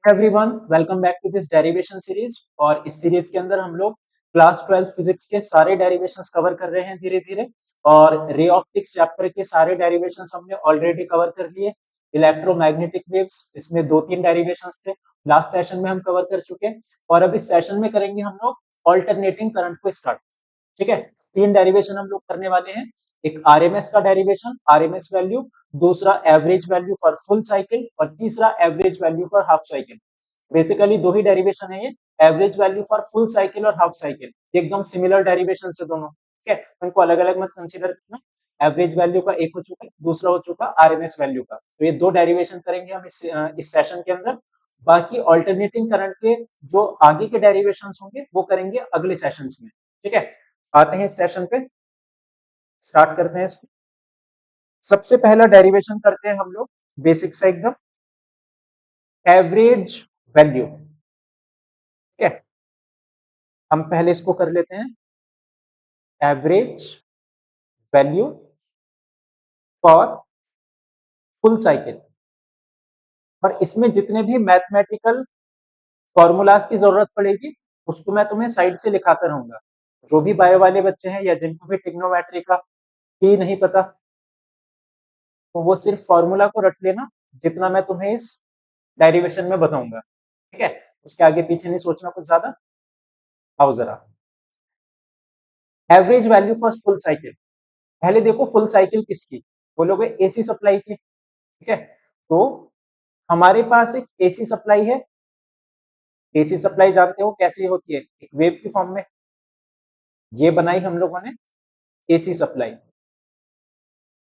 Everyone, welcome back to this derivation series. और इस series के अंदर हम लोग क्लास 12 फिजिक्स के सारे डेरिवेशंस कवर कर रहे हैं धीरे धीरे। और रे ऑप्टिक्स चैप्टर के सारे डेरिवेशंस हमने ऑलरेडी कवर कर लिए। इलेक्ट्रोमैग्नेटिक वेव्स, इसमें दो तीन डेरिवेशंस थे, लास्ट सेशन में हम कवर कर चुके हैं। और अब इस सेशन में करेंगे हम लोग ऑल्टरनेटिंग करंट को स्टार्ट। ठीक है, तीन डेरिवेशन हम लोग करने वाले हैं। एक आरएमएस का डेरिवेशन, आरएमएस वैल्यू, दूसरा average value for full cycle, और तीसरा average value for half cycle. Basically दो ही डेरिवेशन है ये, average value for full cycle और हाफ साइकिल। एकदम सिमिलर डेरिवेशन से दोनों, ठीक है, उनको अलग अलग मत कंसीडर करना। एवरेज वैल्यू का एक हो चुका है, दूसरा हो चुका आरएमएस वैल्यू का। तो ये दो डेरिवेशन करेंगे हम इस सेशन के अंदर। बाकी ऑल्टरनेटिंग करंट के जो आगे के डेरिवेशंस होंगे वो करेंगे अगले सेशंस में। ठीक है, आते हैं इस सेशन पे, स्टार्ट करते हैं इसको। सबसे पहला डेरिवेशन करते हैं हम लोग बेसिक से एकदम, एवरेज वैल्यू। ठीक है, हम पहले इसको कर लेते हैं, average value for full cycle. और इसमें जितने भी मैथमेटिकल फॉर्मूलाज की जरूरत पड़ेगी उसको मैं तुम्हें साइड से लिखाता रहूंगा। जो भी बायो वाले बच्चे हैं या जिनको भी ट्रिग्नोमेट्री का ही नहीं पता, तो वो सिर्फ फॉर्मूला को रट लेना जितना मैं तुम्हें इस डेरिवेशन में बताऊंगा। ठीक है, उसके आगे पीछे नहीं सोचना कुछ ज्यादा। आओ जरा, average value for full cycle. पहले देखो फुल साइकिल किसकी, बोलोगे एसी सप्लाई की। ठीक है, तो हमारे पास एक एसी सप्लाई है। एसी सप्लाई जानते हो कैसे होती है, एक वेव की फॉर्म में। ये बनाई हम लोगों ने एसी सप्लाई।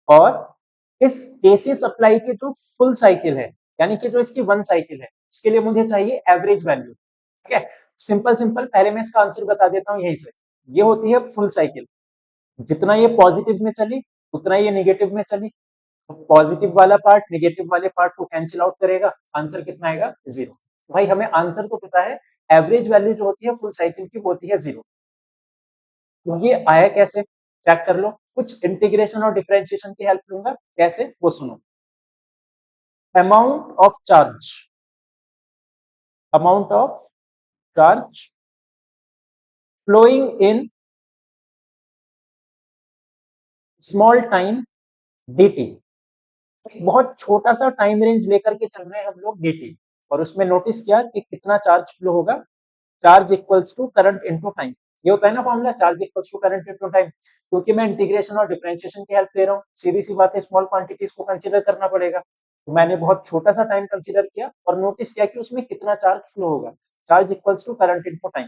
और इस एसी सप्लाई की जो फुल साइकिल है, यानी कि जो इसकी वन साइकिल है, उसके लिए मुझे चाहिए एवरेज वैल्यू। ठीक है, सिंपल सिंपल पहले मैं इसका आंसर बता देता हूं यहीं से। ये होती है फुल साइकिल। जितना ये पॉजिटिव में चली उतना ये नेगेटिव में चली, तो पॉजिटिव वाला पार्ट नेगेटिव वाले पार्ट को कैंसिल आउट करेगा, आंसर कितना आएगा, जीरो। भाई हमें आंसर तो पता है, एवरेज वैल्यू जो होती है फुल साइकिल की वो होती है जीरो। तो ये आया कैसे, चेक कर लो। कुछ इंटीग्रेशन और डिफरेंशिएशन की हेल्प लूंगा, कैसे वो सुनो। Amount of charge, amount of charge flowing in small time dt। बहुत छोटा सा टाइम रेंज लेकर के चल रहे हैं हम लोग dt, और उसमें नोटिस किया कि कितना चार्ज फ्लो होगा, charge equals to current into time. ये होता है ना formula, charge equals to current into time. क्योंकि मैं इंटीग्रेशन और डिफरेंशिएशन की हेल्प ले रहा हूँ, सीधी सी बात है, स्मॉल क्वांटिटीज को कंसीडर करना पड़ेगा। तो मैंने बहुत छोटा सा टाइम कंसीडर किया और नोटिस किया कि उसमें कितना चार्ज फ्लो होगा, charge equals to current into time.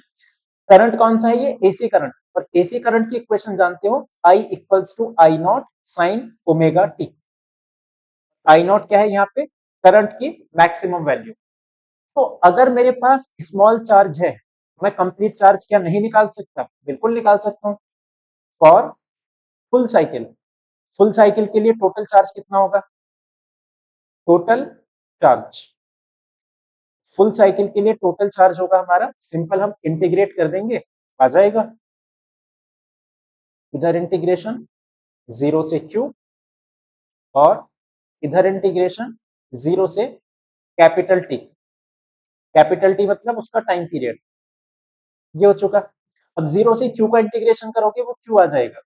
Current कौन सा है, ये एसी करंट। और एसी करंट की इक्वेशन जानते हो, I equals to I not sine omega T. I not क्या है यहाँ पे, करंट की मैक्सिमम वैल्यू। तो अगर मेरे पास स्मॉल चार्ज है, मैं कंप्लीट चार्ज क्या नहीं निकाल सकता, बिल्कुल निकाल सकता हूँ। For full cycle, full cycle के लिए टोटल चार्ज कितना होगा, टोटल चार्ज फुल साइकिल के लिए टोटल चार्ज होगा हमारा, सिंपल हम इंटीग्रेट कर देंगे, आ जाएगा। इधर इंटीग्रेशन जीरो से क्यू, और इधर इंटीग्रेशन जीरो से कैपिटल टी। कैपिटल टी मतलब उसका टाइम पीरियड, ये हो चुका। अब जीरो से क्यू का इंटीग्रेशन करोगे वो क्यू आ जाएगा।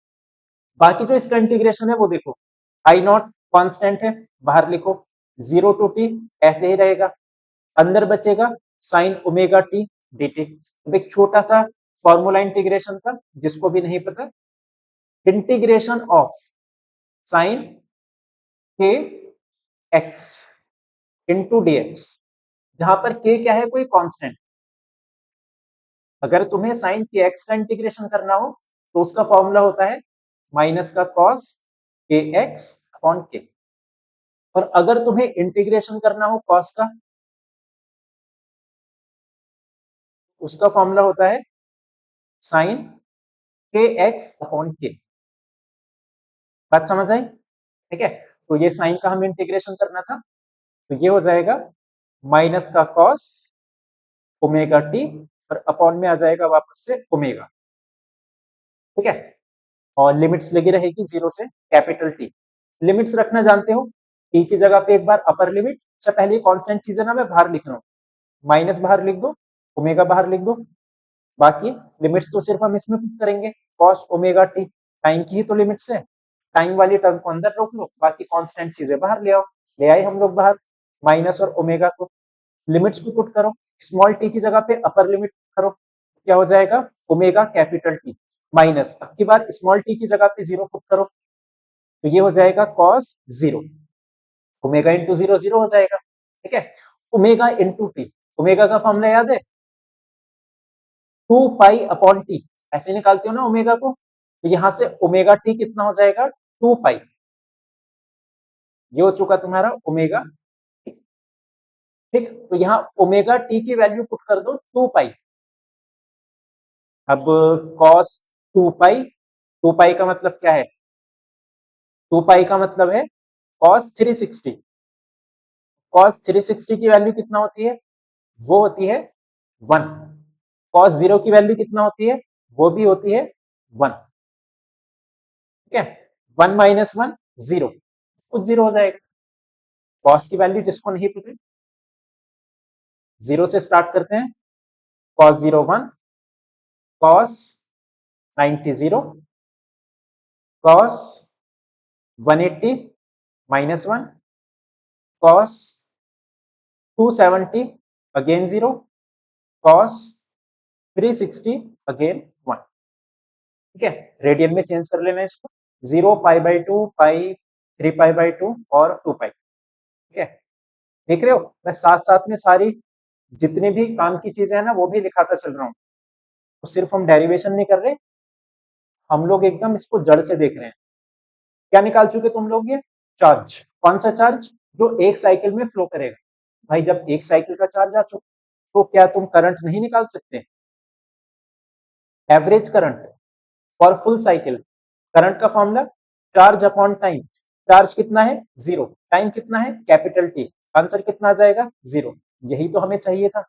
बाकी जो इसका इंटीग्रेशन है वो देखो, आई नॉट कांस्टेंट है, बाहर लिखो, जीरो टू टी ऐसे ही रहेगा, अंदर बचेगा साइन ओमेगा टी dt। अब एक छोटा सा फॉर्मूला इंटीग्रेशन का, जिसको भी नहीं पता, इंटीग्रेशन ऑफ साइन के एक्स इंटू dx, जहां पर k क्या है, कोई कांस्टेंट। अगर तुम्हें साइन के एक्स का इंटीग्रेशन करना हो तो उसका फॉर्मूला होता है माइनस का कॉस के एक्स अपॉन के। और अगर तुम्हें इंटीग्रेशन करना हो कॉस का, उसका फॉर्मूला होता है साइन के एक्स अपॉन के। बात समझ आई, ठीक है। तो ये साइन का हमें इंटीग्रेशन करना था, तो ये हो जाएगा माइनस का कॉस ओमेगा टी, और अपॉन में आ जाएगा वापस से ओमेगा। ठीक है, और लिमिट्स लगी रहेगी जीरो से कैपिटल टी। लिमिट्स रखना जानते हो, टी की जगह पे एक बार अपर लिमिट, अच्छा पहले कांस्टेंट चीज है ना, मैं बाहर लिख रहा हूँ, माइनस बाहर लिख दो, ओमेगा बाहर लिख दो, बाकी लिमिट्स तो सिर्फ हम इसमें पुट करेंगे, कॉस ओमेगा टी, टाइम की ही तो लिमिट्स है, टाइम वाली टर्म को अंदर रोक लो, बाकी कांस्टेंट चीजें बाहर ले आओ, ले आए हम लोग बाहर माइनस और ओमेगा को, लिमिट्स को पुट करो, स्मॉल टी की जगह पे अपर लिमिट करो, क्या हो जाएगा, ओमेगा कैपिटल टी माइनस, अब की बार स्मॉल टी की जगह पे जीरो पुट करो, तो ये हो जाएगा cos zero, omega into zero zero हो जाएगा, ठीक है। ओमेगा इंटू टी, ओमेगा का फॉर्मूला याद है, 2 पाई अपॉन टी, ऐसे निकालते हो ना ओमेगा को, तो यहां से ओमेगा टी कितना हो जाएगा, 2 पाई, ये हो चुका तुम्हारा ओमेगा, ठीक। तो यहाँ ओमेगा टी की वैल्यू पुट कर दो 2 पाई, अब कॉस 2 पाई, 2 पाई का मतलब क्या है, 2 पाई का मतलब है कॉस 360, कॉस 360 की वैल्यू कितना होती है, वो होती है 1, कॉस जीरो की वैल्यू कितना होती है, वो भी होती है 1, ठीक है। 1 - 1 जीरो, कुछ जीरो हो जाएगा, कॉस की वैल्यू जिसको नहीं पता, जीरो से स्टार्ट करते हैं, cos zero 1, cos 90 zero, cos 180 -1, cos 270 again zero, cos 360 again 1, ठीक है। रेडियन में चेंज कर लेना इसको, 0 पाई/2, पाई, 3 पाई/2 और 2 पाई, ठीक है। देख रहे हो, मैं साथ साथ में सारी जितनी भी काम की चीजें हैं ना वो भी लिखाता चल रहा हूँ, तो सिर्फ हम डेरिवेशन नहीं कर रहे, हम लोग एकदम इसको जड़ से देख रहे हैं। क्या निकाल चुके तुम लोग, ये चार्ज, कौन सा चार्ज, जो एक साइकिल में फ्लो करेगा, भाई जब एक साइकिल का चार्ज आ चुका तो क्या तुम करंट नहीं निकाल सकते, average current for full cycle, current का formula charge upon time, charge कितना है जीरो, टाइम कितना है कैपिटल टी, आंसर कितना आ जाएगा जीरो, यही तो हमें चाहिए था,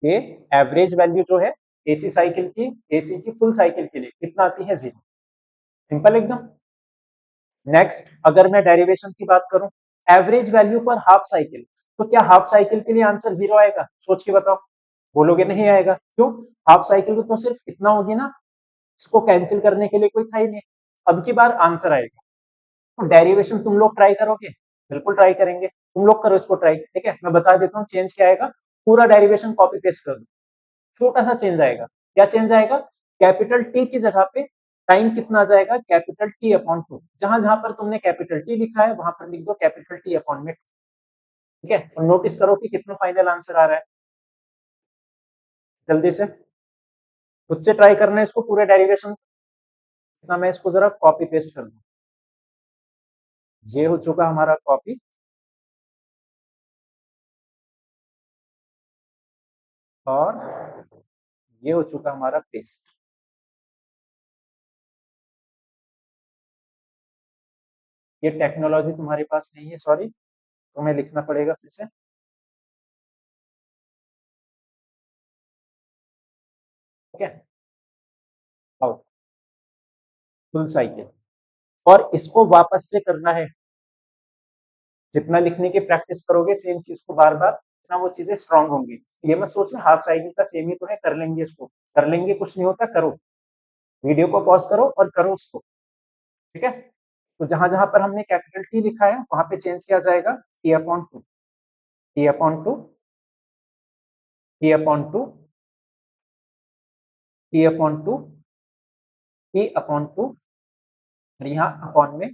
ये एवरेज वैल्यू जो है एसी साइकिल की, एसी की फुल साइकिल के लिए कितना आती है जीरो, सिंपल एकदम। नेक्स्ट अगर मैं डेरिवेशन की बात करूं, average value for half cycle, तो क्या हाफ साइकिल के लिए आंसर जीरो आएगा, सोच के बताओ, बोलोगे नहीं आएगा, क्यों, हाफ साइकिल को तो सिर्फ इतना होगी ना, इसको कैंसिल करने के लिए कोई था ही नहीं, अब की बार आंसर आएगा, तो डेरिवेशन तुम लोग ट्राई करोगे, बिल्कुल ट्राई करेंगे, तुम लोग करो इसको ट्राई, ठीक है। मैं बता देता हूँ चेंज क्या आएगा, पूरा डेरिवेशन कॉपी पेस्ट कर दो, छोटा सा चेंज आएगा, क्या चेंज आएगा, कैपिटल टी की जगह पे टाइम कितना आ जाएगा, कैपिटल टी अपॉन 2, जहां जहां पर तुमने कैपिटल टी लिखा है वहां पर लिख दो कैपिटल टी अपॉन में, ठीक है। और नोटिस करो कि कितना फाइनल आंसर आ रहा है, जल्दी से खुद से ट्राई करना है इसको पूरे डेरिवेशन, इतना मैं इसको जरा कॉपी पेस्ट कर दूं, ये हो चुका हमारा कॉपी, और ये हो चुका हमारा पेस्ट, ये टेक्नोलॉजी तुम्हारे पास नहीं है, सॉरी, तुम्हें लिखना पड़ेगा फिर से, ठीक है। आओ, फुल साइकिल, और इसको वापस से करना है, जितना लिखने की प्रैक्टिस करोगे सेम चीज को बार बार, उतना वो चीजें स्ट्रांग होंगी, ये मत सोचना हाफ साइकिल का सेम ही तो है, कर लेंगे इसको, कर लेंगे कुछ नहीं होता, करो, वीडियो को पॉज करो और करो उसको, ठीक है। तो जहां जहां पर हमने कैपिटल टी लिखा है वहां पे चेंज किया जाएगा T upon two, T upon two, T upon two, T upon two, T upon two, और यहाँ अपॉन में,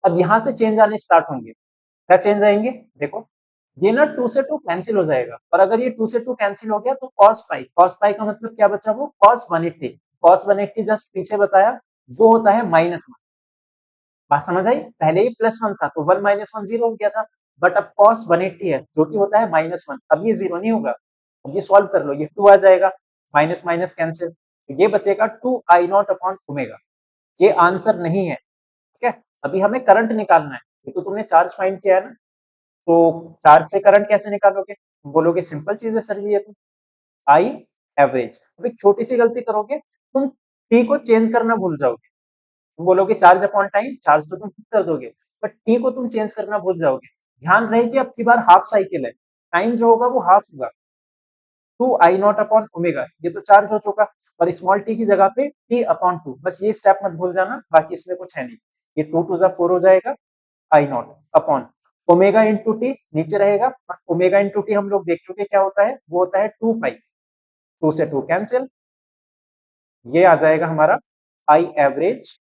अब यहाँ से चेंज आने स्टार्ट होंगे, क्या चेंज आएंगे, देखो, ये ना 2 से 2 कैंसिल हो जाएगा, और अगर ये 2 से 2 कैंसिल हो गया तो cos पाई, cos पाई का मतलब क्या बचा, वो cos 180, cos 180 जस्ट पीछे बताया वो होता है -1, बात समझ आई, पहले ही +1 था तो 1 - 1 जीरो हो गया था, बट अब cos 180 है जो कि होता है -1, अब ये जीरो नहीं होगा, अब ये सॉल्व कर लो, ये 2 आ जाएगा, माइनस माइनस कैंसिल, तो ये बचेगा 2I0 अपॉन ओमेगा, ये आंसर नहीं है, ठीक है। अभी हमें करंट निकालना है, ये तो तुमने चार्ज फाइंड किया है ना, तो चार्ज से करंट कैसे निकालोगे, बोलोगे सिंपल चीज है सर जी, ये तो आई एवरेज, अब एक छोटी सी गलती करोगे, तुम टी को चेंज करना भूल जाओगे, तुम बोलोगे चार्ज अपॉन टाइम, चार्ज तो तुम खुद कर दोगे, बट टी को तुम चेंज करना भूल जाओगे, ध्यान रहे कि अब की बार हाफ साइकिल है, टाइम जो होगा वो हाफ होगा, 2I0/ओमेगा, ये तो चार्ज हो चुका, और स्मॉल टी की जगह पे T/2, बस ये स्टेप मत भूल जाना, बाकी इसमें कुछ है नहीं। ये 2 2 4 हो जाएगा, I0 ओमेगा इंटू टी नीचे रहेगा, ओमेगा इंटू टी हम लोग देख चुके क्या होता है, वो होता है 2 पाई, 2 से 2 कैंसिल, ये आ जाएगा हमारा आई एवरेज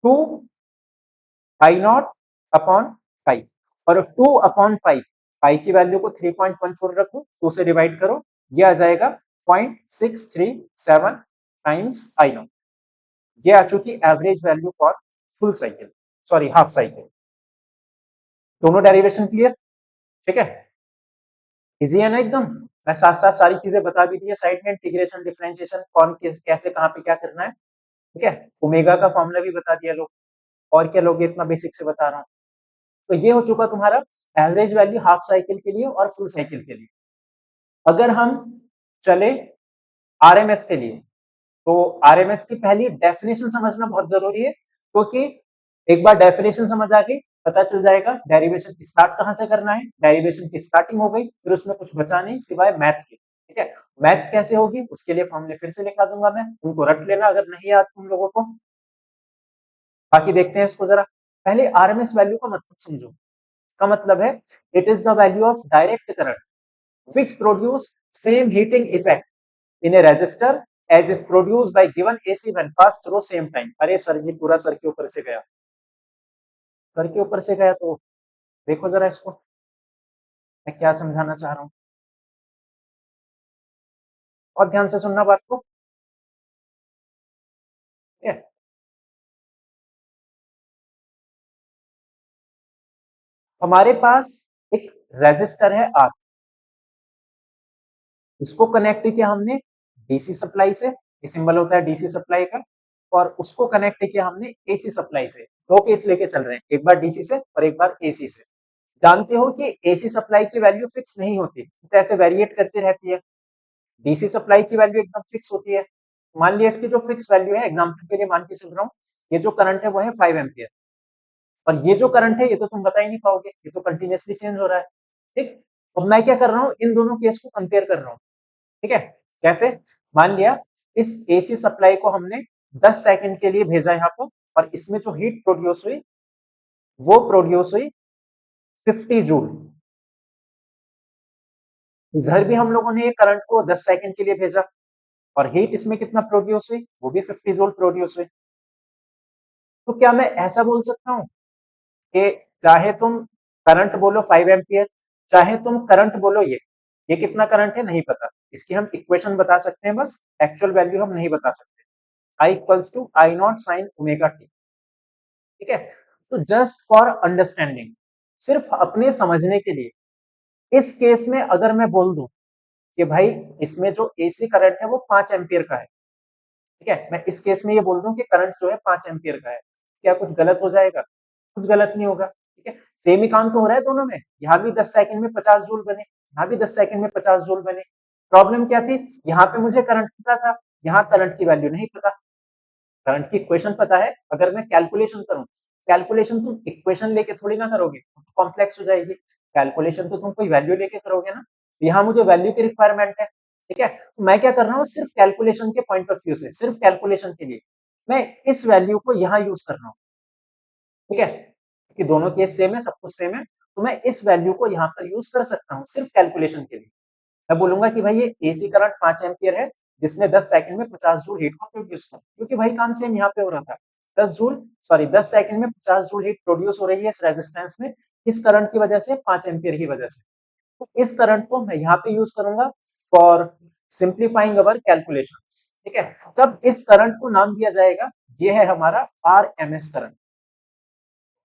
2I0/पाई, और 2/पाई, पाई की वैल्यू को 3.14 रखो, 2 से डिवाइड करो, ये आ जाएगा 0.637 टाइम्स I0। ये आ चुकी average value for full cycle, sorry half cycle. दोनों डेरिवेशन क्लियर? ठीक है, इजी है ना एकदम। मैं साथ साथ सारी चीजें बता भी दी है साइड में, इंटीग्रेशन, डिफरेंशिएशन, कौन कैसे कहाँ पे क्या करना है। ठीक है, ओमेगा का फॉर्मूला भी बता दिया लोग, और क्या लोग, इतना बेसिक से बता रहा हूँ। तो ये हो चुका तुम्हारा एवरेज वैल्यू हाफ साइकिल के लिए और फुल साइकिल के लिए। अगर हम चले आरएमएस के लिए, तो आरएमएस की पहली डेफिनेशन समझना बहुत जरूरी है, क्योंकि एक बार डेफिनेशन समझ आ गई, पता चल जाएगा डेरिवेशन की स्टार्ट कहां से करना है। डेरिवेशन की स्टार्टिंग हो गई, फिर उसमें कुछ बचा नहीं सिवाय मैथ के। ठीक है, मैथ्स कैसे होगी उसके लिए फॉर्मूले फिर से लिखा दूंगा मैं, उनको रट लेना अगर नहीं याद तुम लोगों को। बाकी देखते हैं इसको जरा। पहले आरएमएस वैल्यू का मतलब समझो। का मतलब है, it is the value of direct current which produce same heating effect in a resistor as is produced by given AC when passed through same time। अरे सर जी, पूरा सर के ऊपर से गया, सर के ऊपर से गया, तो देखो जरा इसको मैं क्या समझाना चाह रहा हूँ, और ध्यान से सुनना बात को। ठीक है, हमारे पास एक रेजिस्टर है आर, इसको कनेक्ट किया हमने डीसी सप्लाई से, ये सिंबल होता है डीसी सप्लाई का, और उसको कनेक्ट किया हमने एसी सप्लाई से। दो केस लेके चल रहे हैं, एक बार डीसी से और एक बार एसी से। जानते हो कि एसी सप्लाई की वैल्यू फिक्स नहीं होती, तो ऐसे वेरिएट करती रहती है। डीसी सप्लाई की वैल्यू एकदम फिक्स होती है। मान लिया इसकी जो फिक्स वैल्यू है, एग्जांपल के लिए मान के चल रहा हूँ, ये जो करंट है वो है 5 एम्पियर, और ये जो करंट है ये तो तुम बता ही नहीं पाओगे, ये तो कंटिन्यूअसली चेंज हो रहा है। ठीक, अब मैं क्या कर रहा हूँ, इन दोनों केस को कंपेयर कर रहा हूँ। ठीक है, कैसे? मान लिया इस एसी सप्लाई को हमने 10 सेकंड के लिए भेजा यहाँ पर, और इसमें जो हीट प्रोड्यूस हुई वो प्रोड्यूस हुई 50 जूल। इधर भी हम लोगों ने ये करंट को 10 सेकंड के लिए भेजा, और हीट इसमें कितना प्रोड्यूस हुई, वो भी 50 जूल प्रोड्यूस हुई। तो क्या मैं ऐसा बोल सकता हूँ कि चाहे तुम करंट बोलो 5 एम्पियर, चाहे तुम करंट बोलो ये कितना करंट है नहीं पता, इसकी हम इक्वेशन बता सकते हैं, बस एक्चुअल वैल्यू हम नहीं बता सकते। I equals to I not sine omega T. ठीक है, तो जस्ट फॉर अंडरस्टैंडिंग, सिर्फ अपने समझने के लिए, इस केस में अगर मैं बोल दूं कि भाई इसमें जो एसी करंट है वो 5 एम्पियर का है, ठीक है, मैं इस केस में ये बोल दूं कि करंट जो है 5 एम्पियर का है, क्या कुछ गलत हो जाएगा? कुछ गलत नहीं होगा। ठीक है, सेम ही काम तो हो रहा है दोनों में, यहाँ भी 10 सेकंड में 50 जूल बने, यहाँ भी 10 सेकंड में 50 जूल बने। प्रॉब्लम क्या थी, यहाँ पे मुझे करंट पता था, यहाँ करंट की वैल्यू नहीं पता। करंट की इक्वेशन पता है, अगर मैं कैलकुलेशन करूं, कैलकुलेशन तुम इक्वेशन लेके थोड़ी ना करोगे, कॉम्प्लेक्स हो जाएगी। कैलकुलेशन तो तुम कोई वैल्यू लेके करोगे ना, यहाँ मुझे वैल्यू की रिक्वायरमेंट है। ठीक है, तो मैं क्या कर रहा हूँ, सिर्फ कैलकुलेशन के पॉइंट ऑफ व्यू से, सिर्फ कैलकुलेशन के लिए मैं इस वैल्यू को यहाँ यूज कर रहा हूँ। ठीक है, क्योंकि दोनों केस सेम है, सब कुछ सेम है, तो मैं इस वैल्यू को यहाँ पर यूज कर सकता हूँ सिर्फ कैलकुलेशन के लिए। मैं बोलूंगा कि भाई ये एसी करंट 5 एम्पियर है, जिसने 10 सेकंड में 50 जूल हीट को प्रोड्यूस किया, क्योंकि भाई काम सेम यहाँ पे हो रहा था। 10 सेकंड में 50 जूल हीट प्रोड्यूस हो रही है इस रेजिस्टेंस में, इस करंट की वजह से, 5 एम्पियर की वजह से। तो इस करंट को मैं यहाँ पे यूज करूंगा फॉर सिंप्लीफाइंग अवर कैलकुलेशंस। ठीक है, तब इस करंट को नाम दिया जाएगा, ये है हमारा आरएमएस करंट।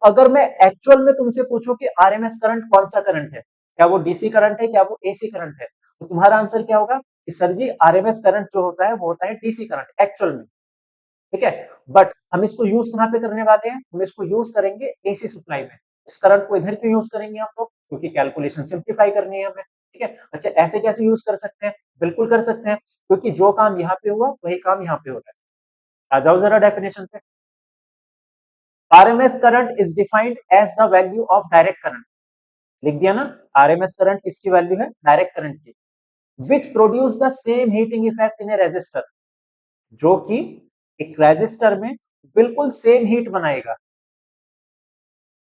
अगर मैं एक्चुअल में तुमसे पूछूं कि आरएमएस करंट कौन सा करंट है, क्या वो डीसी करंट है, क्या वो एसी करंट है, तो तुम्हारा आंसर क्या होगा कि सर जी आरएमएस करंट जो होता है वो होता है डीसी करंट एक्चुअल में। ठीक है, बट हम इसको यूज कहाँ पे करने वाले हैं, हम इसको यूज करेंगे एसी सप्लाई में। इस करंट को इधर क्यों यूज करेंगे हम लोग, क्योंकि कैलकुलेशन सिंप्लीफाई करनी है हमें। ठीक है, अच्छा ऐसे कैसे यूज कर सकते हैं, बिल्कुल कर सकते हैं, क्योंकि जो काम यहाँ पे हुआ वही काम यहाँ पे हो रहा है। आ जाओ जरा डेफिनेशन पे। RMS current is defined as the value of direct current, लिख दिया ना, आरएमएस करंट किसकी वैल्यू है, डायरेक्ट करंट की। Which produce the same heating effect in a resistor, जो कि एक रेजिस्टर में बिल्कुल सेम हीट बनाएगा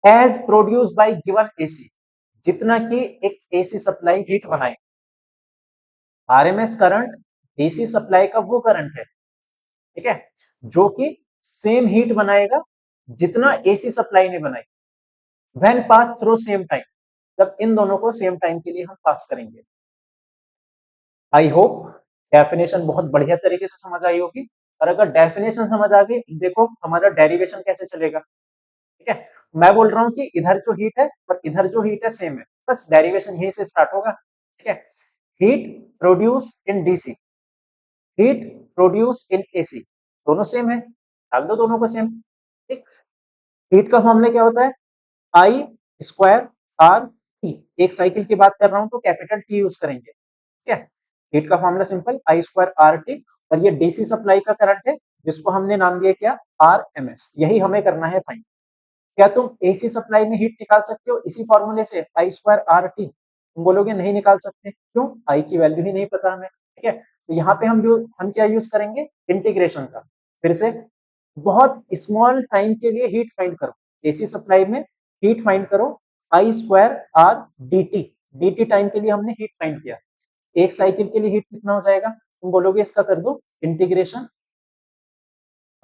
as produce by given AC, जितना कि एक एसी सप्लाई हीट बनाए। आरएमएस करंट डीसी सप्लाई का वो करंट है, ठीक है, जो कि सेम हीट बनाएगा जितना एसी सप्लाई ने बनाई, when pass through same time, जब इन दोनों को सेम टाइम के लिए हम पास करेंगे। आई होप डेफिनेशन बहुत बढ़िया तरीके से समझ आई होगी, और अगर डेफिनेशन समझ आ गई, देखो हमारा डेरिवेशन कैसे चलेगा, ठीक है। मैं बोल रहा हूँ कि इधर जो हीट है और इधर जो हीट है सेम है, बस डेरिवेशन यहीं से स्टार्ट होगा, ठीक है। Heat produce in DC, heat produce in AC, दोनों सेम है, डाल दो दोनों को सेम, ठीक। हीट का फॉर्मूला क्या होता है, आई स्क्वायर आर टी, एक साइकिल की बात कर रहा हूं तो कैपिटल टी यूज करेंगे, ठीक है। हीट का फॉर्मूला सिंपल, आई स्क्वायर आर टी, और ये डीसी सप्लाई का करंट है जिसको हमने नाम दिया क्या, आर एम एस, यही हमें करना है फाइन। क्या तुम एसी सप्लाई में हीट निकाल सकते हो इसी फॉर्मूले से, आई स्क्वायर आर टी, तुम बोलोगे नहीं निकाल सकते, क्यों, आई की वैल्यू ही नहीं पता हमें, ठीक है। तो यहाँ पे हम क्या यूज करेंगे, इंटीग्रेशन का, फिर से बहुत स्मॉल टाइम के लिए हीट फाइंड करो, एसी सप्लाई में हीट फाइंड करो, I square R D T, D T time के लिए हमने हीट फाइंड किया, एक साइकिल के लिए हीट कितना हो जाएगा, तुम बोलोगे इसका कर दो इंटीग्रेशन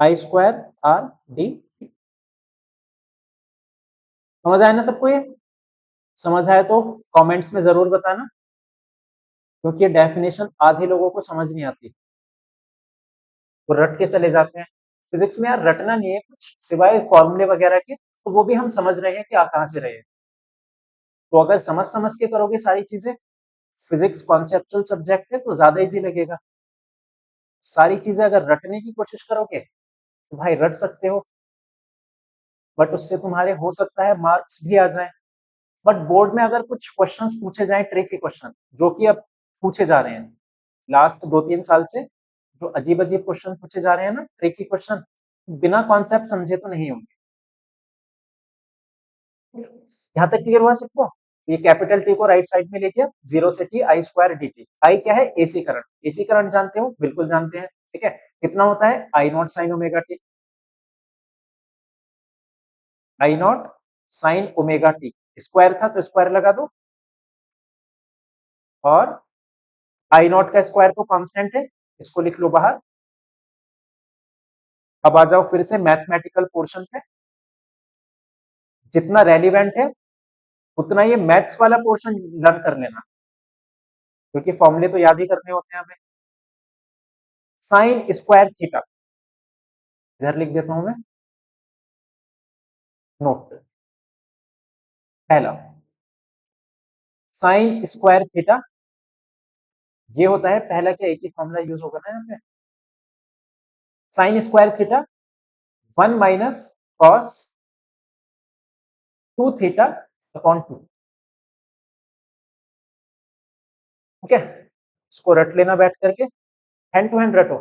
आई स्क्वायर आर डी, समझ आया ना सबको, ये समझ आया तो कमेंट्स में जरूर बताना, क्योंकि ये डेफिनेशन आधे लोगों को समझ नहीं आती, वो रट के चले जाते हैं। फिजिक्स में यार रटना नहीं है कुछ सिवाय फॉर्मूले वगैरह के, तो वो भी हम समझ रहे हैं कि आ कहाँ से रहे हैं। तो अगर समझ समझ के करोगे सारी चीजें, फिजिक्स कॉन्सेप्चुअल सब्जेक्ट है तो ज्यादा इजी लगेगा। सारी चीजें अगर रटने की कोशिश करोगे तो भाई रट सकते हो, बट उससे तुम्हारे हो सकता है मार्क्स भी आ जाए। बट बोर्ड में अगर कुछ क्वेश्चंस पूछे जाएं, ट्रिकी क्वेश्चन जो कि अब पूछे जा रहे हैं लास्ट 2-3 साल से, जो अजीब अजीब क्वेश्चन पूछे जा रहे हैं ना, ट्रिकी क्वेश्चन, बिना कॉन्सेप्ट समझे तो नहीं होंगे। यहाँ तक क्लियर हुआ सबको, ये कैपिटल टी को राइट साइड में लेके जीरो से T I square D T, I क्या है, एसी करंट, एसी करंट जानते हो, बिल्कुल जानते हैं, ठीक है, कितना होता है, I not sine omega T, I not sine omega T, square था तो स्क्वायर लगा दो, और आई नॉट का स्क्वायर तो कांस्टेंट है, इसको लिख लो बाहर। अब आ जाओ फिर से मैथमेटिकल पोर्शन पे, जितना रेलिवेंट है उतना ये मैथ्स वाला पोर्शन लर्न कर लेना, क्योंकि फॉर्मूले तो याद ही करने होते हैं हमें। साइन स्क्वायर थीटा, इधर लिख देता हूं मैं, नोट, पहला साइन स्क्वायर थीटा, ये होता है पहला, क्या एक ही फॉर्मूला यूज होगा ना यहाँ पे, sine square theta 1 - cos 2 theta upon 2, ठीक है। इसको रट लेना बैठ करके, हैंड टू हैंड रटो,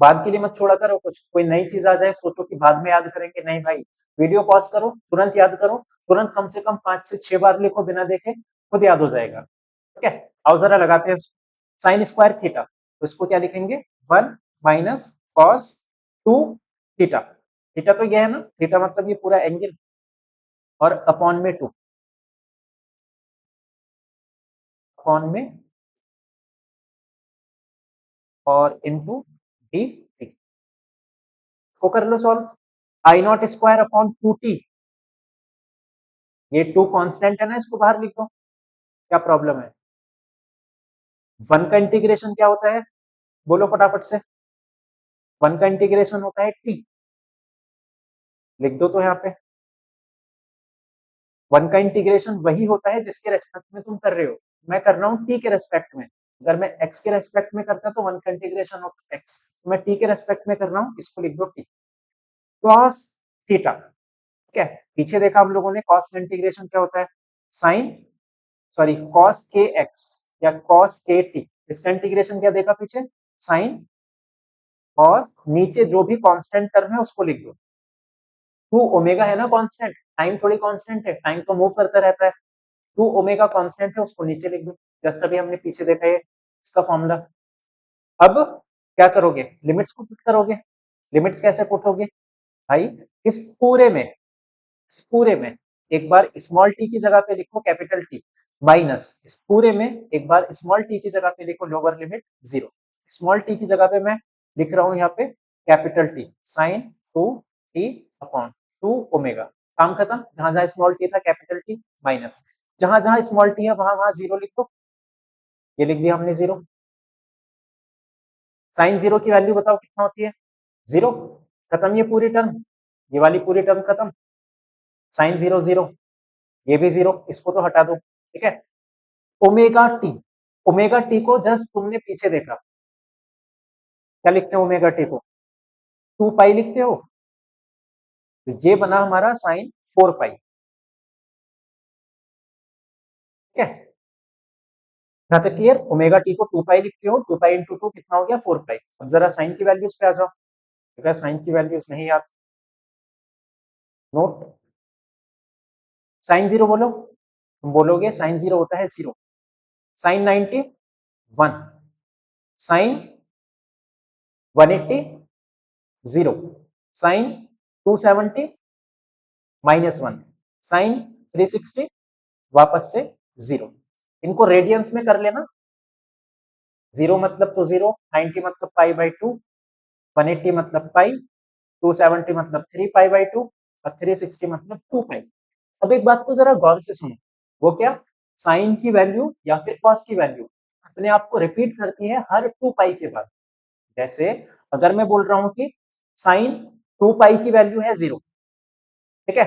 बाद के लिए मत छोड़ा करो, कुछ कोई नई चीज आ जाए सोचो कि बाद में याद करेंगे, नहीं भाई, वीडियो पॉज करो, तुरंत याद करो, तुरंत कम से कम 5 से 6 बार लिखो बिना देखे, खुद याद हो जाएगा, ठीक है। आओ जरा लगाते हैं, साइन स्क्वायर थीटा, तो इसको क्या लिखेंगे, 1 - कॉस 2 थीटा, थीटा तो ये है ना, थीटा मतलब ये पूरा एंगल, और अपॉन में 2, अपॉन में और इनटू डी टी, को कर लो solve, I not square upon 2t, ये 2 कांस्टेंट है ना, इसको बाहर लिख दो, क्या प्रॉब्लम है। 1 का इंटीग्रेशन क्या होता है, बोलो फटाफट से, 1 का इंटीग्रेशन होता है t, लिख दो तो यहाँ पे, 1 का इंटीग्रेशन वही होता है जिसके रेस्पेक्ट में तुम कर रहे हो, मैं कर रहा हूँ t के रेस्पेक्ट में, अगर मैं x के रेस्पेक्ट में करता तो 1 का इंटीग्रेशन ऑफ x, तो मैं t के रेस्पेक्ट में कर रहा हूँ, इसको लिख दो t, cos थीटा, ठीक है। पीछे देखा हम लोगों ने cos का इंटीग्रेशन क्या होता है, साइन, सॉरी cos के एक्स या cos के टी, इसका इंटीग्रेशन क्या देखा पीछे, साइन, और नीचे जो भी कांस्टेंट टर्म है उसको लिख दो, 2 ओमेगा है ना कांस्टेंट, टाइम थोड़ी कांस्टेंट है, टाइम तो मूव करता रहता है, टू ओमेगा कांस्टेंट है उसको नीचे लिख दो, जस्ट अभी हमने पीछे देखा है इसका फॉर्मूला। अब क्या करोगे, लिमिट्स को पुट करोगे। लिमिट्स कैसे पुट होगे भाई, इस पूरे में इस पूरे में एक बार स्मॉल टी की जगह पे लिखो कैपिटल टी, माइनस इस पूरे में एक बार स्मॉल टी की जगह पे लिखो लोअर लिमिट 0। स्मॉल टी की जगह पे मैं लिख रहा हूं यहाँ पे capital T sine 2t upon 2 omega. काम खत्म। जहां जहां स्मॉल टी था कैपिटल टी, माइनस जहां जहां स्मॉल टी है वहां वहां 0 लिख दो। ये लिख दिया हमने 0। साइन 0 की वैल्यू बताओ कितना होती है, 0। खत्म ये पूरी टर्म, ये वाली पूरी टर्म खत्म। साइन 0 0, ये भी 0, इसको तो हटा दो। ठीक है, ओमेगा टी, ओमेगा टी को जस्ट तुमने पीछे देखा, क्या लिखते हो ओमेगा टी को, 2 पाई लिखते हो। तो ये बना हमारा साइन 4 पाई। ठीक है, यहां तक क्लियर। ओमेगा टी को 2 पाई लिखते हो, 2 पाई इंटू 2 कितना हो गया 4 पाई। अब जरा साइन की वैल्यूज पे आ जाओ, अगर साइन की वैल्यूज नहीं याद, नोट साइन 0 बोलो, तुम बोलोगे साइन 0 होता है 0, साइन 90 1, साइन 180 0, साइन 270 -1, साइन 360 वापस से 0। इनको रेडियंस में कर लेना, 0 मतलब तो 0, 90 मतलब पाई बाई 2, 180 मतलब पाई, 270 मतलब 3 पाई बाई 2 और 360 मतलब 2 पाई। अब एक बात को जरा गौर से सुनो, वो क्या, साइन की वैल्यू या फिर कॉस की वैल्यू अपने आप को रिपीट करती है हर 2 पाई के बाद। जैसे अगर मैं बोल रहा हूं कि साइन 2 पाई की वैल्यू है 0, ठीक है,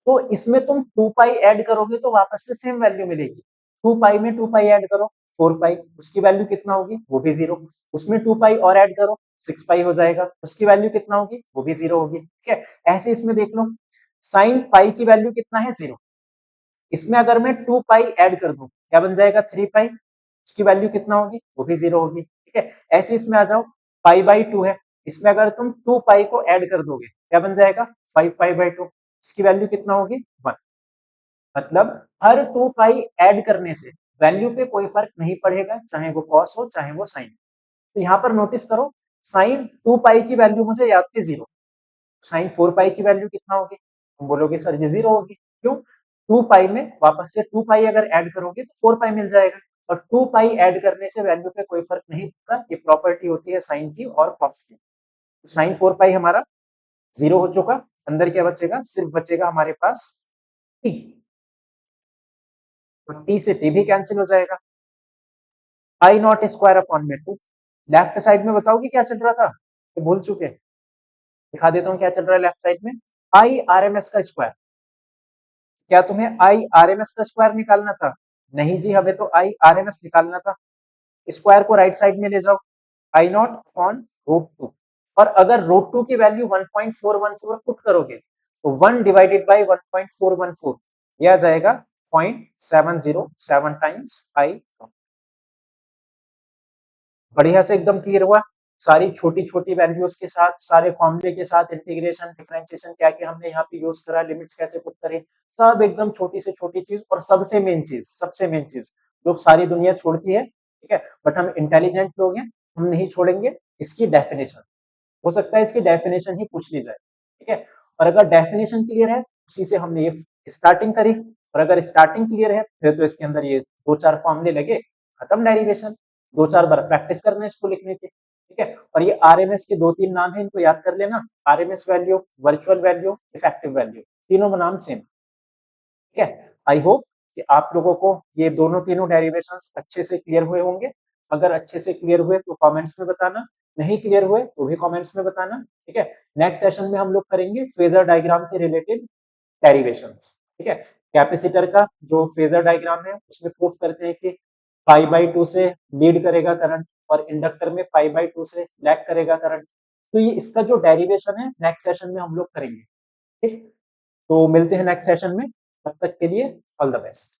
तो इसमें तुम 2 पाई ऐड करोगे तो वापस से सेम वैल्यू मिलेगी। 2 पाई में 2 पाई ऐड करो 4 पाई, उसकी वैल्यू कितना होगी, वो भी 0। उसमें 2 पाई और ऐड करो 6 पाई हो जाएगा, उसकी वैल्यू कितना होगी, वो भी 0 होगी। ठीक है, ऐसे इसमें देख लो, साइन पाई की वैल्यू कितना है 0, इसमें अगर मैं 2 पाई ऐड कर दूं क्या बन जाएगा 3 पाई, उसकी वैल्यू कितना होगी, वो भी 0 होगी। ठीक है, ऐसे इसमें आ जाओ, पाई बाई 2 है, इसमें अगर तुम 2 पाई को ऐड कर दोगे क्या बन जाएगा 5 पाई बाई 2, इसकी वैल्यू कितना होगी 1। मतलब हर 2 पाई ऐड करने से वैल्यू पे कोई फर्क नहीं पड़ेगा, चाहे वो कॉस हो चाहे वो साइन। तो यहाँ पर नोटिस करो, साइन 2 पाई की वैल्यू मुझे याद थी 0, साइन 4 पाई की वैल्यू कितना होगी, तुम बोलोगे सर ये 0 होगी, क्यों, 2 पाई में वापस से 2 पाई अगर ऐड करोगे तो 4 पाई मिल जाएगा, और 2 पाई ऐड करने से वैल्यू पे कोई फर्क नहीं पड़ता। ये प्रॉपर्टी होती है साइन की और कॉस की। तो साइन 4 पाई हमारा 0 हो चुका, अंदर क्या बचेगा, सिर्फ बचेगा हमारे पास टी, तो टी से टी भी कैंसिल हो जाएगा। आई नॉट स्क्वायर अपॉन में 2। लेफ्ट साइड में बताओगे क्या चल रहा था, तो भूल चुके, दिखा देता हूँ क्या चल रहा है लेफ्ट साइड में। आई आर एम एस का स्क्वायर, क्या तुम्हें आई आर एम एस का स्क्वायर निकालना था, नहीं जी, हमें तो आई आर एम एस निकालना था। स्क्वायर को राइट साइड में ले जाओ, आई नॉट अपॉन रूट 2, और अगर रूट 2 की वैल्यू 1.414 पुट करोगे तो 1 डिवाइडेड बाई 1.414 यह आ जाएगा 0.707 टाइम्स आई। बढ़िया से एकदम क्लियर हुआ, सारी छोटी छोटी वैल्यूज के साथ, सारे फॉर्मूले के साथ, इंटीग्रेशन डिफरेंशिएशन क्या क्या हमने यहाँ पे यूज करा, लिमिट्स कैसे पुट करें, सब एकदम छोटी से छोटी चीज। और सबसे मेन चीज जो सारी दुनिया छोड़ती है, ठीक है, बट हम इंटेलिजेंट लोग हैं, हम नहीं छोड़ेंगे, इसकी डेफिनेशन। हो सकता है इसकी डेफिनेशन ही पूछ ली जाए, ठीक है, और अगर डेफिनेशन क्लियर है उसी से हमने ये स्टार्टिंग करी, और अगर स्टार्टिंग क्लियर है फिर तो इसके अंदर ये 2-4 फॉर्मूले लगे, खत्म डेरिवेशन, 2-4 बार प्रैक्टिस करना है इसको लिखने की। ठीक है, और ये आरएमएस के 2-3 नाम है, इनको याद कर लेना, RMS value, virtual value, effective value, तीनों नाम सेम। ठीक है, आई होप कि आप लोगों को ये दोनों तीनों डेरिवेशंस अच्छे से क्लियर हुए होंगे। अगर अच्छे से क्लियर हुए तो कमेंट्स में बताना, नहीं क्लियर हुए तो भी कमेंट्स में बताना। ठीक है, नेक्स्ट सेशन में हम लोग करेंगे फेजर डायग्राम के रिलेटेड डेरिवेशंस। ठीक है, कैपेसिटर का जो फेजर डायग्राम है उसमें प्रूफ करते हैं कि पाई बाई 2 से लीड करेगा करंट, और इंडक्टर में पाई बाई 2 से लैग करेगा करंट। तो ये इसका जो डेरिवेशन है नेक्स्ट सेशन में हम लोग करेंगे। ठीक, तो मिलते हैं नेक्स्ट सेशन में, तब तक के लिए ऑल द बेस्ट।